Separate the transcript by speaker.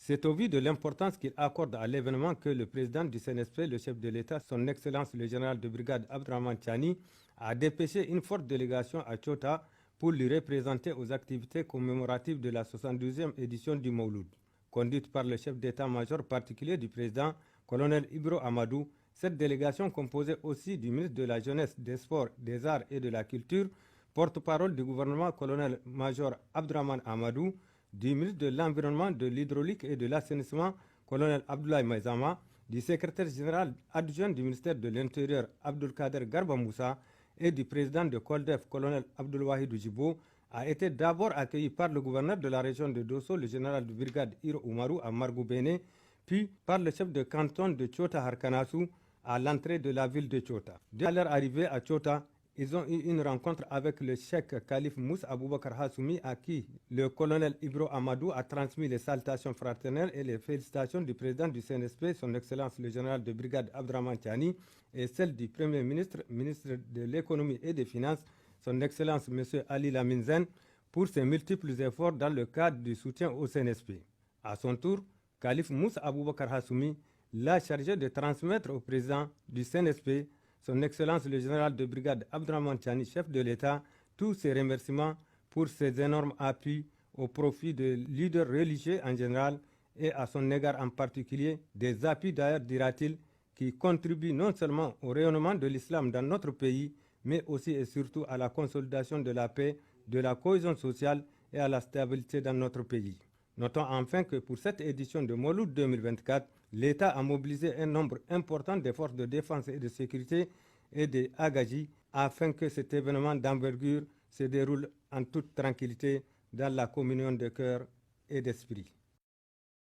Speaker 1: C'est au vu de l'importance qu'il accorde à l'événement que le président du CNSP, le chef de l'État, son Excellence le général de brigade Abdraman Tchani, a dépêché une forte délégation à Tchota pour lui représenter aux activités commémoratives de la 72e édition du Mouloud. Conduite par le chef d'état-major particulier du président, colonel Ibro Amadou, cette délégation composée aussi du ministre de la Jeunesse, des Sports, des Arts et de la Culture, porte-parole du gouvernement colonel-major Abdraman Amadou, du ministre de l'Environnement, de l'Hydraulique et de l'Assainissement, colonel Abdoulaye Maïzama, du secrétaire général adjoint du ministère de l'Intérieur, Abdulkader Garba Moussa, et du président de Koldef, colonel Abdoulwahid Djibo, a été d'abord accueilli par le gouverneur de la région de Dosso, le général de brigade Hiro Oumarou à Margoubéné, puis par le chef de canton de Tchota Harkanassou à l'entrée de la ville de Tchota. Dès leur arrivée à Tchota, ils ont eu une rencontre avec le cheikh Khalif Moussa Aboubakar Hassoumi à qui le colonel Ibro Amadou a transmis les salutations fraternelles et les félicitations du président du CNSP, son Excellence le général de brigade Abdraman Tchani, et celles du Premier ministre, ministre de l'économie et des finances, son Excellence M. Ali Laminzen, pour ses multiples efforts dans le cadre du soutien au CNSP. À son tour, Khalif Moussa Aboubakar Hassoumi l'a chargé de transmettre au président du CNSP, son Excellence le général de brigade Abdraman Tchani, chef de l'État, tous ses remerciements pour ses énormes appuis au profit des leaders religieux en général et à son égard en particulier, des appuis d'ailleurs, dira-t-il, qui contribuent non seulement au rayonnement de l'islam dans notre pays, mais aussi et surtout à la consolidation de la paix, de la cohésion sociale et à la stabilité dans notre pays. Notons enfin que pour cette édition de Mouloud 2024, l'État a mobilisé un nombre important de forces de défense et de sécurité et des Agaji afin que cet événement d'envergure se déroule en toute tranquillité dans la communion de cœur et d'esprit.